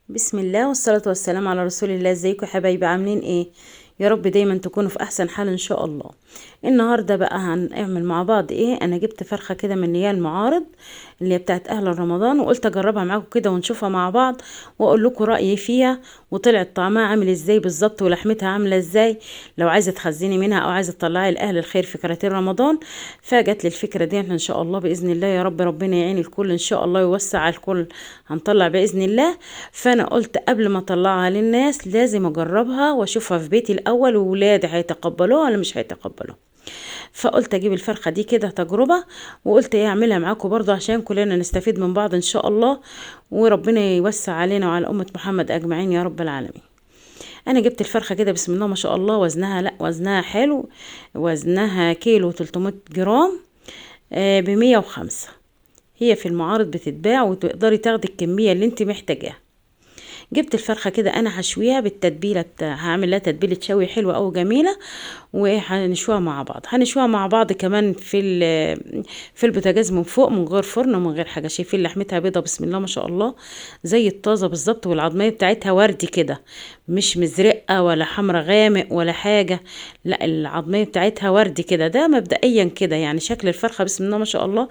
بسم الله والصلاة والسلام على رسول الله. ازيكم يا حبايبي؟ عاملين ايه؟ يا رب دايما تكونوا في احسن حال ان شاء الله. النهارده بقى هنعمل مع بعض ايه. انا جبت فرخه كده من نيال المعارض اللي هي بتاعت اهل رمضان، وقلت اجربها معاكم كده ونشوفها مع بعض واقول لكم رايي فيها، وطلعت طعمها عامل ازاي بالظبط ولحمتها عامله ازاي. لو عايزه تخزني منها او عايزه تطلعي لاهل الخير في كراتين رمضان، فجت لي الفكره دي ان شاء الله باذن الله. يا رب ربنا يعين الكل ان شاء الله ويوسع على الكل. هنطلع باذن الله. فانا قلت قبل ما اطلعها للناس لازم اجربها واشوفها في بيتي الاول، وولادي هيتقبلوها ولا مش هيتقبلوها. فقلت اجيب الفرخه دي كده تجربه، وقلت ايه اعملها معاكم برضه عشان كلنا نستفيد من بعض ان شاء الله، وربنا يوسع علينا وعلى امه محمد اجمعين يا رب العالمين. انا جبت الفرخه كده بسم الله ما شاء الله. وزنها، لا وزنها حلو، وزنها كيلو 300 جرام، ب105. هي في المعارض بتتباع وتقدري تاخدي الكميه اللي انت محتاجاها. جبت الفرخه كده انا هشويها بالتتبيله هعمل لها تتبيله شوي حلوه او جميله، وهنشويها مع بعض. هنشويها مع بعض كمان في البوتاجاز من فوق، من غير فرن ومن غير حاجه. شايفين لحمتها بيضه بسم الله ما شاء الله، زي الطازه بالظبط. والعظميه بتاعتها وردي كده، مش مزرقه ولا حمرا غامق ولا حاجه. لا، العظميه بتاعتها وردي كده. ده مبدئيا كده يعني شكل الفرخه بسم الله ما شاء الله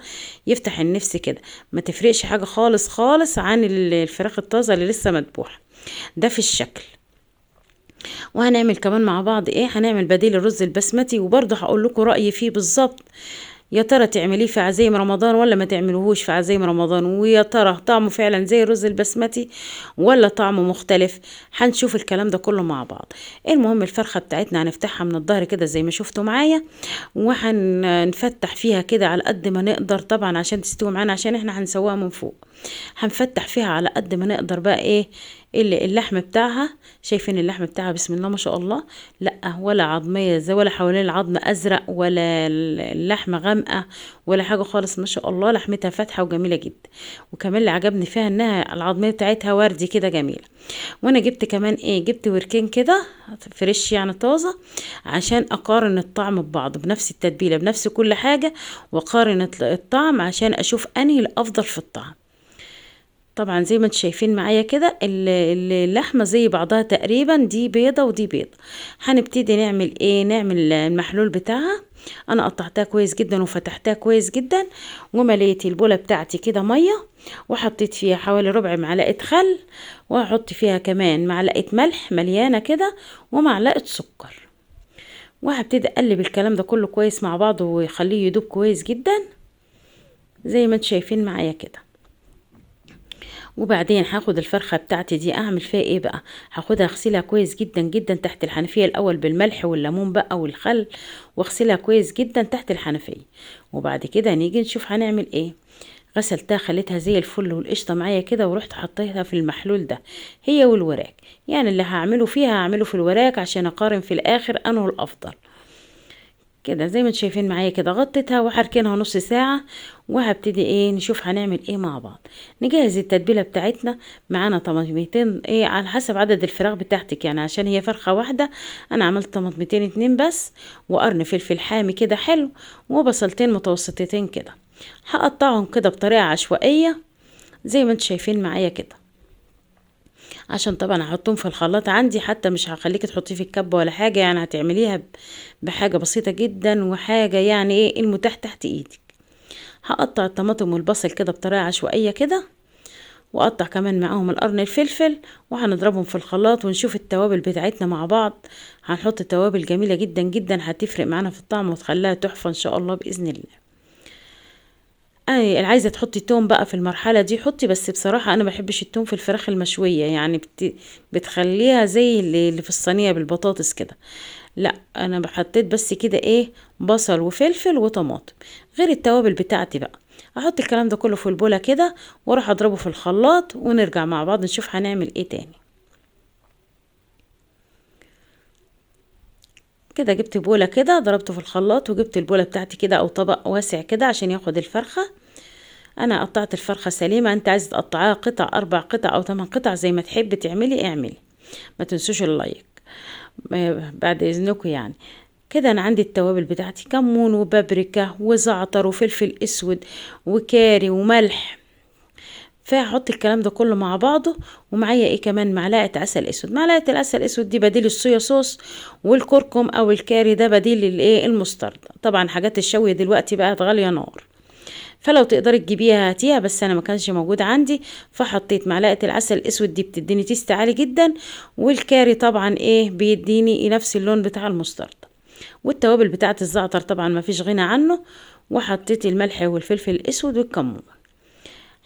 يفتح النفس كده. ما تفرقش حاجه خالص خالص عن الفراخ الطازه اللي لسه مذبوحه. ده في الشكل. وهنعمل كمان مع بعض ايه، هنعمل بديل الرز البسمتي، وبرضه هقول لكم رأيي فيه بالظبط. يا ترى تعمليه في عزايم رمضان ولا ما تعملوهوش في عزايم رمضان، ويا ترى طعمه فعلا زي الرز البسمتي ولا طعمه مختلف. هنشوف الكلام ده كله مع بعض. المهم الفرخة بتاعتنا هنفتحها من الظهر كده زي ما شفتوا معايا، وهنفتح فيها كده على قد ما نقدر طبعا عشان تستوي معانا، عشان احنا هنسويها من فوق. هنفتح فيها على قد ما نقدر بقى ايه اللحم بتاعها. شايفين اللحم بتاعها بسم الله ما شاء الله، لا ولا عظميه زي ولا حوالين العظم ازرق ولا اللحمه غامقه ولا حاجه خالص. ما شاء الله لحمتها فاتحه وجميله جدا. وكمان اللي عجبني فيها انها العظميه بتاعتها وردي كده جميله. وانا جبت كمان ايه، جبت وركين كده فريش يعني طازه، عشان اقارن الطعم ببعض بنفس التتبيله بنفس كل حاجه، واقارن الطعم عشان اشوف انهي الافضل في الطعم. طبعا زي ما انتم شايفين معايا كده اللحمه زي بعضها تقريبا، دي بيضه ودي بيضه. هنبتدي نعمل ايه، نعمل المحلول بتاعها. انا قطعتها كويس جدا وفتحتها كويس جدا، ومليت البوله بتاعتي كده ميه، وحطيت فيها حوالي ربع معلقه خل، وهحط فيها كمان معلقه ملح مليانه كده، ومعلقه سكر. وهبتدي اقلب الكلام ده كله كويس مع بعضه ويخليه يدوب كويس جدا زي ما انتم شايفين معايا كده. وبعدين هاخد الفرخة بتاعتي دي اعمل فيها ايه بقى. هاخدها اغسلها كويس جدا جدا تحت الحنفية الاول بالملح والليمون بقى والخل، واغسلها كويس جدا تحت الحنفية. وبعد كده نيجي نشوف هنعمل ايه. غسلتها خليتها زي الفل والقشطة معايا كده، ورحت حطيتها في المحلول ده هي والوراك. يعني اللي هعمله فيها هعمله في الوراك عشان اقارن في الاخر انه الافضل. كده زي ما انتم شايفين معايا كده غطيتها وهركنها نص ساعة. وهبتدي ايه نشوف هنعمل ايه مع بعض. نجهز التتبيلة بتاعتنا. معانا طماطميتين ايه على حسب عدد الفراخ بتاعتك، يعني عشان هي فرخة واحدة انا عملت طماطميتين اتنين بس، وقرن فلفل حامي كده حلو، وبصلتين متوسطتين كده. هقطعهم كده بطريقة عشوائية زي ما انتم شايفين معايا كده، عشان طبعا هحطهم في الخلاط عندي. حتى مش هخليكي تحطيه في الكبة ولا حاجة، يعني هتعمليها بحاجة بسيطة جدا، وحاجة يعني ايه المتاح تحت ايدك. هقطع الطماطم والبصل كده بطريقة عشوائية كده، واقطع كمان معاهم القرن الفلفل، وهنضربهم في الخلاط ونشوف التوابل بتاعتنا مع بعض. هنحط توابل جميلة جدا جدا هتفرق معانا في الطعم وتخليها تحفة ان شاء الله بإذن الله. اي عايزه تحطي توم بقى في المرحله دي حطي، بس بصراحه انا بحبش التوم في الفراخ المشويه، يعني بتخليها زي اللي في الصينيه بالبطاطس كده. لا انا حطيت بس كده ايه بصل وفلفل وطماطم، غير التوابل بتاعتي بقى. احط الكلام ده كله في البوله كده، واروح اضربه في الخلاط، ونرجع مع بعض نشوف هنعمل ايه تاني. كده جبت بوله كده ضربته في الخلاط، وجبت البوله بتاعتي كده او طبق واسع كده عشان ياخد الفرخه. انا قطعت الفرخة سليمة، انت عايزة تقطعيها قطع 4 قطع او 8 قطع زي ما تحبي تعملي اعملي. ما تنسوش اللايك بعد اذنكم يعني. كده انا عندي التوابل بتاعتي كمون وبابريكا وزعتر وفلفل اسود وكاري وملح. فهحط الكلام ده كله مع بعضه. ومعايا ايه كمان؟ معلقه عسل اسود. معلقه العسل الاسود دي بديل الصويا صوص، والكركم او الكاري ده بديل الايه المسترد. طبعا حاجات الشوي دلوقتي بقت غاليه نار، فلو تقدري تجيبيها هاتيها، بس انا ما كانش موجود عندي، فحطيت معلقه العسل الاسود دي بتديني تيست عالي جدا، والكاري طبعا ايه بيديني نفس اللون بتاع المسترد، والتوابل بتاعه الزعتر طبعا ما فيش غنى عنه، وحطيت الملح والفلفل الاسود والكمون.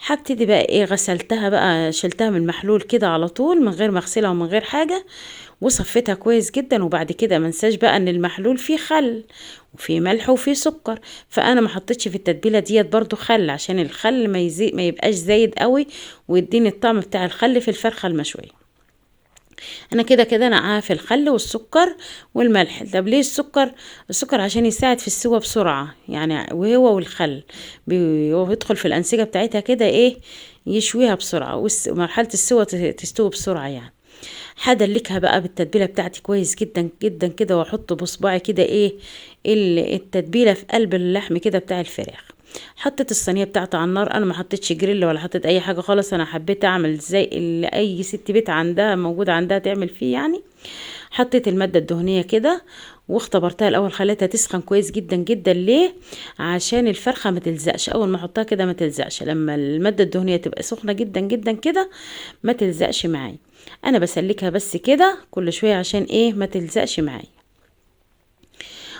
هبتدي بقى ايه، غسلتها بقى، شلتها من المحلول كده على طول من غير ما اغسلها ومن غير حاجه، وصفيتها كويس جدا. وبعد كده منساش بقى ان المحلول فيه خل وفيه ملح وفيه سكر، فانا ما حطيتش في التتبيله ديت برضو خل، عشان الخل ما يبقاش زايد قوي، ويديني الطعم بتاع الخل في الفرخه المشويه. انا كده كده نقعها في الخل والسكر والملح. طب ليه السكر؟ السكر عشان يساعد في السوى بسرعه يعني، وهو والخل بيدخل في الانسجه بتاعتها كده ايه، يشويها بسرعه، ومرحله السوى تستوي بسرعه يعني. هدلكها بقى بالتتبيله بتاعتي كويس جدا جدا كده، واحط بصباعي كده ايه التتبيله في قلب اللحم كده بتاع الفراخ. حطيت الصينيه بتاعتي على النار، انا ما حطيتش جريل ولا حطيت اي حاجه خالص، انا حبيت اعمل زي اللي اي ست بيت عندها موجود عندها تعمل فيه يعني. حطيت الماده الدهنيه كده واختبرتها الاول، خليتها تسخن كويس جدا جدا. ليه؟ عشان الفرخه ما تلزقش، اول ما احطها كده ما تلزقش، لما الماده الدهنيه تبقى سخنه جدا جدا كده ما تلزقش معايا. انا بسلكها بس كده كل شويه عشان ايه ما تلزقش معايا.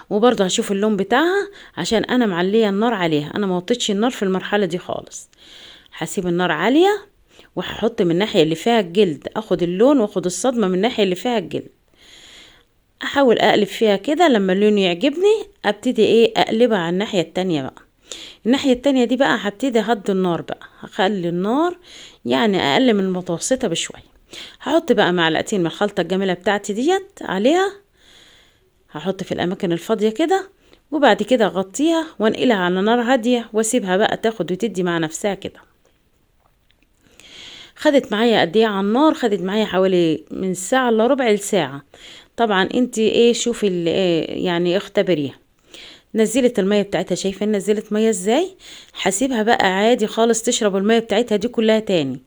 وبرضه هشوف اللون بتاعها، عشان انا معليه النار عليها، انا ما وطيتش النار في المرحله دي خالص. هسيب النار عاليه، وهحط من الناحيه اللي فيها الجلد اخد اللون، واخد الصدمه من الناحيه اللي فيها الجلد. احاول اقلب فيها كده، لما اللون يعجبني ابتدي ايه اقلبها على الناحيه التانية بقى. الناحيه التانية دي بقى هبتدي اهدي النار بقى، هخلي النار يعني اقل من المتوسطه بشويه. هحط بقى معلقتين من الخلطه الجميله بتاعتي ديت عليها، هحط في الاماكن الفاضيه كده، وبعد كده اغطيها وانقلها على نار هاديه، واسيبها بقى تاخد وتدي مع نفسها كده. خدت معايا قد ايه على النار؟ خدت معايا حوالي من ساعه الا ربع لساعه. طبعا انت ايه شوفي إيه يعني اختبريها. نزلت الميه بتاعتها، شايفه نزلت ميه ازاي؟ هسيبها بقى عادي خالص تشرب الميه بتاعتها دي كلها تاني،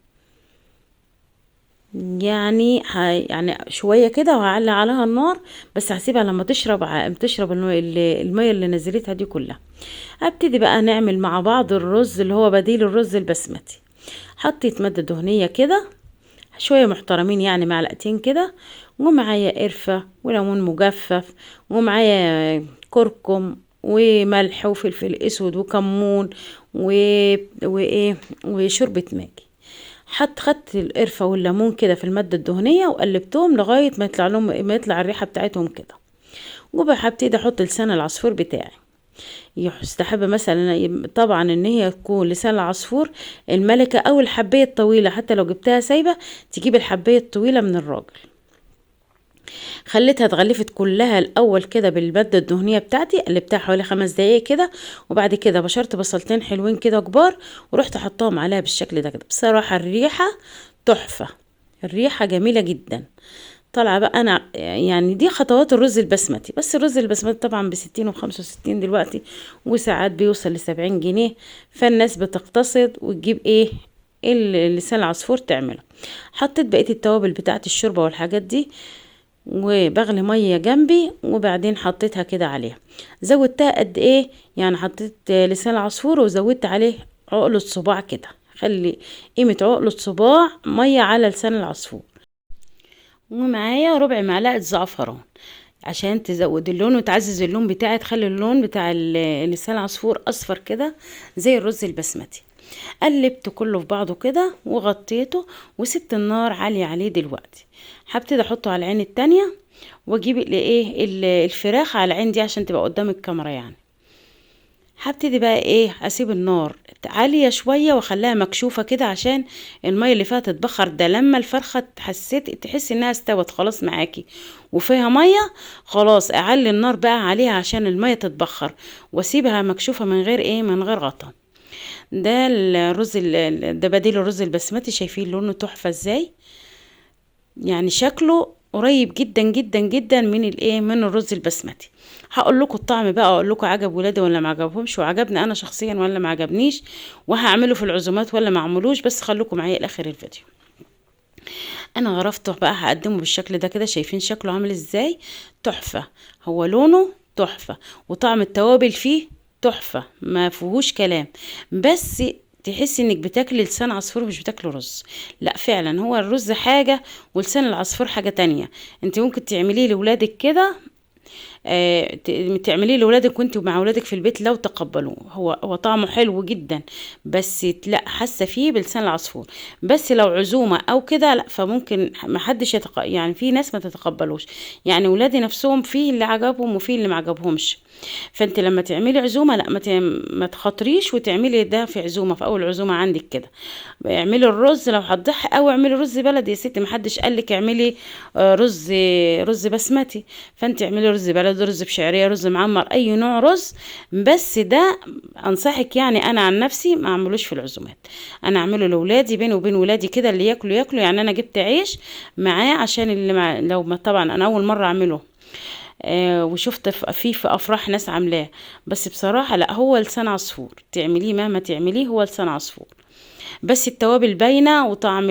يعني يعني شويه كده وهعلي عليها النار، بس هسيبها لما تشرب الميه اللي نزلتها دي كلها. ابتدي بقى نعمل مع بعض الرز اللي هو بديل الرز البسمتي. حطيت ماده دهنيه كده شويه محترمين يعني، معلقتين كده، ومعايا قرفه وليمون مجفف، ومعايا كركم وملح وفلفل اسود وكمون وايه وشوربه ماجي. خدت القرفه والليمون كده في الماده الدهنيه وقلبتهم لغايه ما يطلع الريحه بتاعتهم كده. وبقى هبتدي احط لسان العصفور بتاعي. يستحب مثلا طبعا ان هي تكون لسان العصفور الملكه او الحبايه الطويله، حتى لو جبتها سايبه تجيب الحبايه الطويله من الراجل. خليتها اتغلفت كلها الاول كده بالماده الدهنيه بتاعتي، قلبتها حوالي 5 دقايق كده، وبعد كده بشرت بصلتين حلوين كده كبار ورحت حطاهم عليها بالشكل ده كده. بصراحه الريحه تحفه، الريحه جميله جدا طالعه بقى. انا يعني دي خطوات الرز البسمتي، بس الرز البسمتي طبعا ب60 و65 دلوقتي، وساعات بيوصل ل70 جنيه، فالناس بتقتصد وتجيب ايه لسان العصفور تعمله. حطيت بقيه التوابل بتاعت الشوربه والحاجات دي، وبغلي ميه جنبي، وبعدين حطيتها كده عليها. زودتها قد ايه يعني؟ حطيت لسان العصفور وزودت عليه عقلة صباع كده، خلي قيمة عقلة صباع ميه على لسان العصفور، ومعايا ربع معلقة زعفران عشان تزود اللون وتعزز اللون بتاعي، تخلي اللون بتاع لسان العصفور اصفر كده زي الرز البسمتي. قلبت كله في بعضه كده وغطيته، وسبت النار عالية عليه. دلوقتي هبتدي احطه على العين التانية، واجيب الفراخ على العين دي عشان تبقى قدام الكاميرا يعني. هبتدي بقى ايه اسيب النار عالية شوية واخليها مكشوفة كده، عشان المية اللي فيها تتبخر. ده لما الفرخة تحس انها استوت خلاص معاكي وفيها مية، خلاص اعلي النار بقى عليها عشان المية تتبخر، واسيبها مكشوفة من غير غطا. ده ده بديل الرز البسمتي. شايفين لونه تحفة ازاي؟ يعني شكله قريب جدا جدا جدا من الايه، من الرز البسمتي. هقول لكم الطعم بقى، اقول لكم عجب ولادي ولا ما عجبهمش، وعجبني انا شخصيا ولا ما عجبنيش، وهعمله في العزومات ولا ما اعملوش. بس خليكم معايا لاخر الفيديو. انا غرفته بقى، هقدمه بالشكل ده كده. شايفين شكله عامل ازاي؟ تحفة. هو لونه تحفة، وطعم التوابل فيه تحفة، ما فيهوش كلام. بس تحسي انك بتاكلي لسان عصفور مش بتاكلي رز. لا فعلا، هو الرز حاجة ولسان العصفور حاجة تانية. انت ممكن تعمليه لولادك كده، تعمليه لاولادك وانت مع اولادك في البيت لو تقبلوه. هو طعمه حلو جدا، بس لا حاسه فيه بلسان العصفور. بس لو عزومه او كده لا، فممكن ما حدش يعني في ناس ما تتقبلوش. يعني ولادي نفسهم فيه اللي عجبهم وفيه اللي ما عجبهمش. فانت لما تعملي عزومه لا، ما تخاطريش وتعملي ده في عزومه، في اول عزومه عندك كده. اعملي الرز لو هتضحي قوي، اعملي رز بلدي يا ستي. محدش قالك اعملي رز بسمتي. فانت اعملي رز بلدي، رز بشعريه، رز معمر، اي نوع رز. بس ده انصحك، يعني انا عن نفسي ما اعملوش في العزومات. انا اعمله لاولادي، بيني وبين ولادي كده، اللي ياكلوا. يعني انا جبت عيش معاه عشان لو ما طبعا انا اول مره اعمله. وشفت في افراح ناس عاملاه. بس بصراحه لا، هو لسان عصفور، تعمليه مهما تعمليه هو لسان عصفور. بس التوابل باينه، وطعم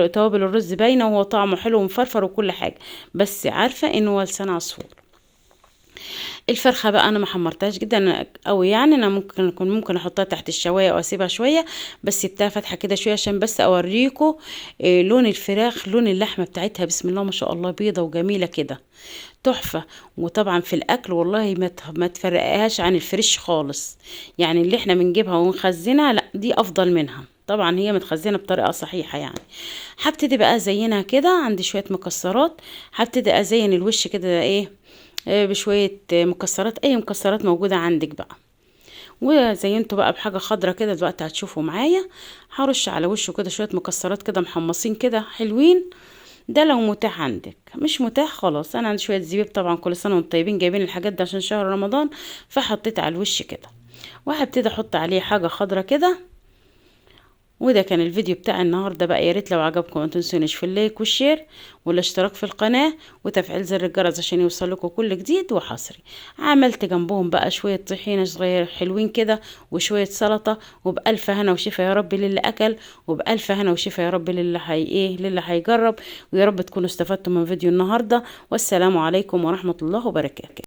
توابل الرز باينه، وهو طعمه حلو ومفرفر وكل حاجه. بس عارفه انه هو لسان عصفور. الفرخه بقى انا ما حمرتهاش جدا قوي، يعني انا ممكن احطها تحت الشوايه واسيبها شويه. بس سبتها فاتحه كده شويه عشان بس اوريكم لون الفراخ، لون اللحمه بتاعتها بسم الله ما شاء الله، بيضه وجميله كده، تحفة. وطبعا في الأكل والله ما تفرقهاش عن الفريش خالص. يعني اللي احنا بنجيبها ونخزنها لا، دي أفضل منها. طبعا هي متخزنة بطريقة صحيحة يعني. هبتدي بقى أزينها كده. عندي شوية مكسرات، هبتدي أزين الوش كده ايه، بشوية مكسرات، أي مكسرات موجودة عندك بقى. وزينته بقى بحاجة خضرة كده، دلوقتي هتشوفوا معايا. هرش على وشه كده شوية مكسرات كده محمصين كده حلوين. ده لو متاح عندك، مش متاح خلاص. انا عندي شويه زبيب طبعا، كل سنه وانتم طيبين، جايبين الحاجات دي عشان شهر رمضان، فحطيت على الوش كده. وهبتدي احط عليه حاجه خضرة كده. وده كان الفيديو بتاع النهارده بقى. يا ريت لو عجبكم ما تنسونيش في اللايك والشير والاشتراك في القناه وتفعيل زر الجرس عشان يوصلكم كل جديد وحصري. عملت جنبهم بقى شويه طحينه صغير حلوين كده، وشويه سلطه. وبألف هنا وشفا يا رب للي اكل، وبألف هنا وشفا يا رب للي هيجرب. ويا رب تكونوا استفدتوا من فيديو النهارده. والسلام عليكم ورحمه الله وبركاته.